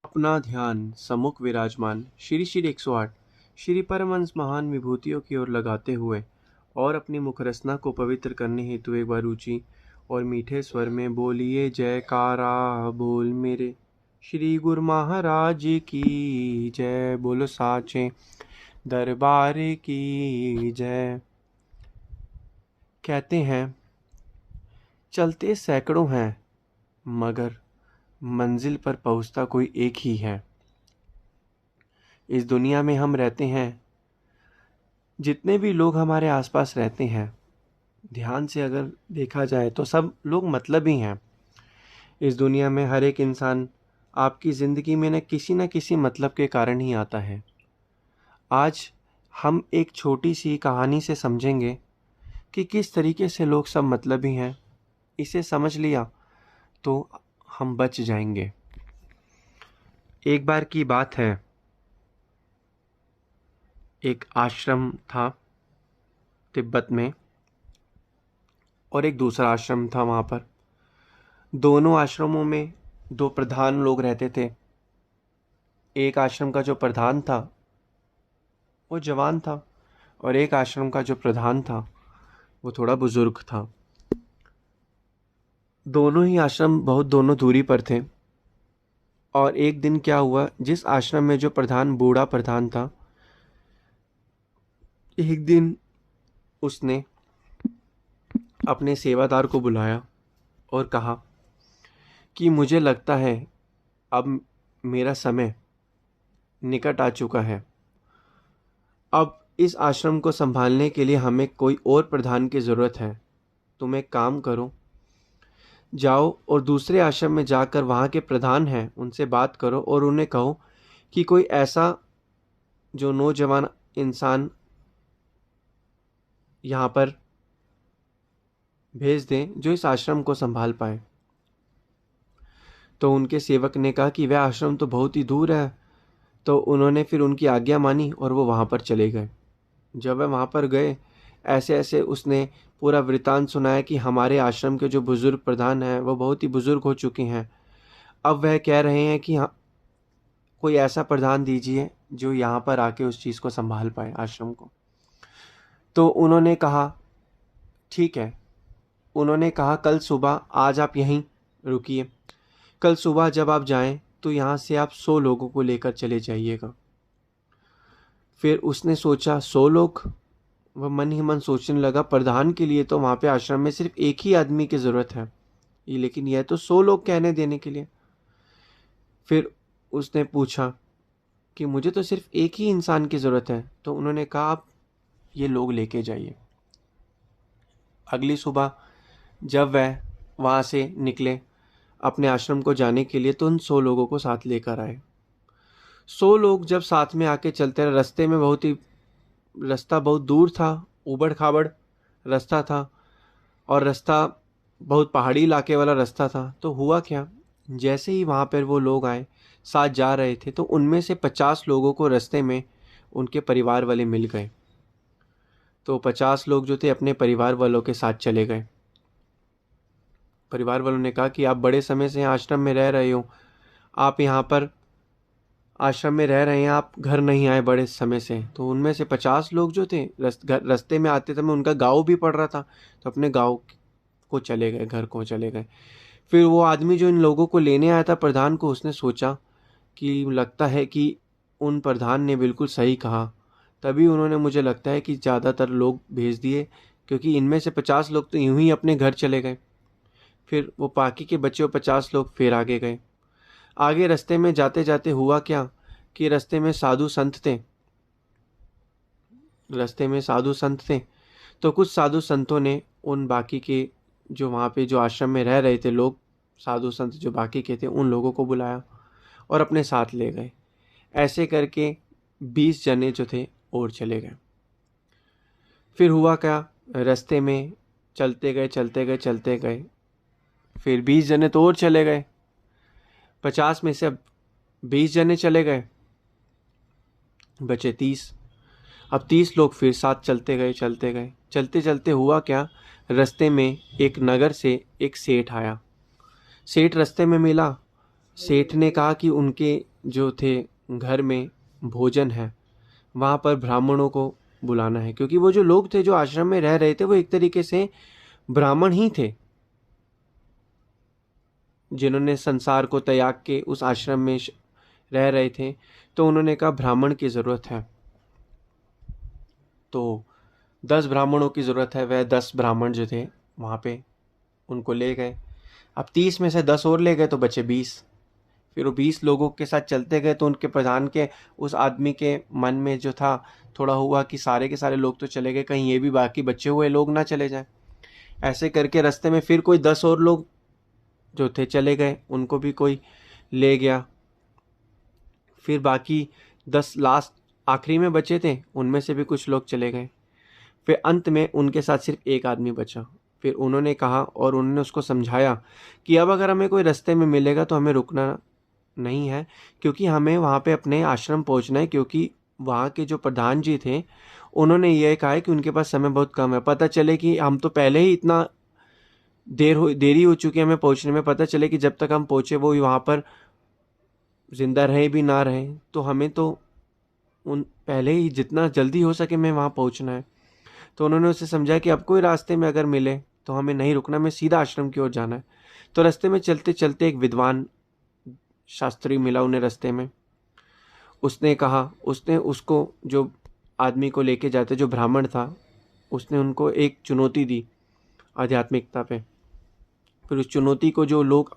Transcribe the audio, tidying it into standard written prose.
अपना ध्यान सम्मुख विराजमान श्री श्री 108 श्री परमहंस महान विभूतियों की ओर लगाते हुए और अपनी मुखरसना को पवित्र करने हेतु एक बार ऊंची और मीठे स्वर में बोलिए जयकारा बोल मेरे श्री गुरु महाराज की जय। बोलो साचे दरबार की जय। कहते हैं चलते सैकड़ों हैं मगर मंजिल पर पहुंचता कोई एक ही है। इस दुनिया में हम रहते हैं, जितने भी लोग हमारे आसपास रहते हैं, ध्यान से अगर देखा जाए तो सब लोग मतलबी हैं। इस दुनिया में हर एक इंसान आपकी ज़िंदगी में न किसी मतलब के कारण ही आता है। आज हम एक छोटी सी कहानी से समझेंगे कि किस तरीके से लोग सब मतलबी हैं। इसे समझ लिया तो हम बच जाएंगे। एक बार की बात है, एक आश्रम था तिब्बत में और एक दूसरा आश्रम था। वहाँ पर दोनों आश्रमों में दो प्रधान लोग रहते थे। एक आश्रम का जो प्रधान था वो जवान था और एक आश्रम का जो प्रधान था वो थोड़ा बुजुर्ग था। दोनों ही आश्रम बहुत दोनों दूरी पर थे। और एक दिन क्या हुआ, जिस आश्रम में जो प्रधान बूढ़ा प्रधान था, एक दिन उसने अपने सेवादार को बुलाया और कहा कि मुझे लगता है अब मेरा समय निकट आ चुका है। अब इस आश्रम को संभालने के लिए हमें कोई और प्रधान की ज़रूरत है। तुम एक काम करो, जाओ और दूसरे आश्रम में जाकर वहाँ के प्रधान हैं उनसे बात करो और उन्हें कहो कि कोई ऐसा जो नौजवान इंसान यहाँ पर भेज दें जो इस आश्रम को संभाल पाए। तो उनके सेवक ने कहा कि वह आश्रम तो बहुत ही दूर है। तो उन्होंने फिर उनकी आज्ञा मानी और वो वहाँ पर चले गए। जब वह वहाँ पर गए, ऐसे ऐसे उसने पूरा वृतांत सुनाया कि हमारे आश्रम के जो बुज़ुर्ग प्रधान हैं वो बहुत ही बुज़ुर्ग हो चुके हैं। अब वह कह रहे हैं कि हाँ, कोई ऐसा प्रधान दीजिए जो यहाँ पर आके उस चीज़ को संभाल पाए, आश्रम को। तो उन्होंने कहा ठीक है। उन्होंने कहा कल सुबह आज आप यहीं रुकिए। कल सुबह जब आप जाएं तो यहाँ से आप 100 लोगों को लेकर चले जाइएगा। फिर उसने सोचा 100 लोग। वह मन ही मन सोचने लगा प्रधान के लिए तो वहाँ पे आश्रम में सिर्फ एक ही आदमी की ज़रूरत है, लेकिन यह तो 100 लोग कहने देने के लिए। फिर उसने पूछा कि मुझे तो सिर्फ एक ही इंसान की ज़रूरत है। तो उन्होंने कहा आप ये लोग लेके जाइए। अगली सुबह जब वह वहाँ से निकले अपने आश्रम को जाने के लिए तो उन 100 लोगों को साथ लेकर आए। 100 लोग जब साथ में आके चलते रहे, रास्ता बहुत दूर था, ऊबड़ खाबड़ रास्ता था और रास्ता बहुत पहाड़ी इलाके वाला रास्ता था। तो हुआ क्या, जैसे ही वहाँ पर वो लोग आए, साथ जा रहे थे, तो उनमें से 50 लोगों को रास्ते में उनके परिवार वाले मिल गए। तो 50 लोग जो थे अपने परिवार वालों के साथ चले गए। परिवार वालों ने कहा कि आप बड़े समय से आश्रम में रह रहे हो, आप यहाँ पर आश्रम में रह रहे हैं, आप घर नहीं आए बड़े समय से। तो उनमें से 50 लोग जो थे रास्ते में आते समय उनका गाँव भी पड़ रहा था, तो अपने गाँव को चले गए, घर को चले गए। फिर वो आदमी जो इन लोगों को लेने आया था प्रधान को, उसने सोचा कि लगता है कि उन प्रधान ने बिल्कुल सही कहा, तभी उन्होंने मुझे लगता है कि ज़्यादातर लोग भेज दिए, क्योंकि इनमें से 50 लोग तो यूं ही अपने घर चले गए। फिर वो बाकी के बचे हुए 50 लोग फिर आगे गए। आगे रास्ते में जाते जाते हुआ क्या कि रास्ते में साधु संत थे। तो कुछ साधु संतों ने उन बाकी के जो वहाँ पे जो आश्रम में रह रहे थे लोग, साधु संत जो बाकी के थे, उन लोगों को बुलाया और अपने साथ ले गए। ऐसे करके 20 जने जो थे और चले गए। फिर हुआ क्या, रास्ते में चलते गए, फिर 20 जने तो और चले गए। 50 में से अब 20 जने चले गए, बचे 30। अब 30 लोग फिर साथ चलते गए। चलते चलते हुआ क्या, रास्ते में एक नगर से एक सेठ आया। सेठ रास्ते में मिला। सेठ ने कहा कि उनके जो थे घर में भोजन है, वहाँ पर ब्राह्मणों को बुलाना है, क्योंकि वो जो लोग थे जो आश्रम में रह रहे थे वो एक तरीके से ब्राह्मण ही थे, जिन्होंने संसार को त्याग के उस आश्रम में रह रहे थे। तो उन्होंने कहा ब्राह्मण की ज़रूरत है, तो 10 ब्राह्मणों की ज़रूरत है। वह 10 ब्राह्मण जो थे वहाँ पे उनको ले गए। अब 30 में से 10 और ले गए तो बचे 20। फिर वो 20 लोगों के साथ चलते गए तो उनके प्रधान के उस आदमी के मन में जो था थोड़ा हुआ कि सारे के सारे लोग तो चले गए, कहीं ये भी बाकी बचे हुए लोग ना चले जाएं। ऐसे करके रास्ते में फिर कोई 10 और लोग जो थे चले गए, उनको भी कोई ले गया। फिर बाकी 10 लास्ट आखिरी में बचे थे, उनमें से भी कुछ लोग चले गए। फिर अंत में उनके साथ सिर्फ एक आदमी बचा। फिर उन्होंने कहा और उन्होंने उसको समझाया कि अब अगर हमें कोई रास्ते में मिलेगा तो हमें रुकना नहीं है, क्योंकि हमें वहाँ पे अपने आश्रम पहुँचना है, क्योंकि वहाँ के जो प्रधान जी थे उन्होंने ये कहा है कि उनके पास समय बहुत कम है। पता चले कि हम तो पहले ही इतना देरी हो चुकी है हमें पहुँचने में, पता चले कि जब तक हम पहुँचे वो वहाँ पर जिंदा रहे भी ना रहे, तो हमें तो उन पहले ही जितना जल्दी हो सके मैं वहाँ पहुँचना है। तो उन्होंने उसे समझाया कि अब कोई रास्ते में अगर मिले तो हमें नहीं रुकना, हमें सीधा आश्रम की ओर जाना है। तो रास्ते में चलते चलते एक विद्वान शास्त्री मिला उन्हें रास्ते में। उसने उसको जो आदमी को लेके जाते जो ब्राह्मण था, उसने उनको एक चुनौती दी आध्यात्मिकता पे। फिर उस चुनौती को जो लोग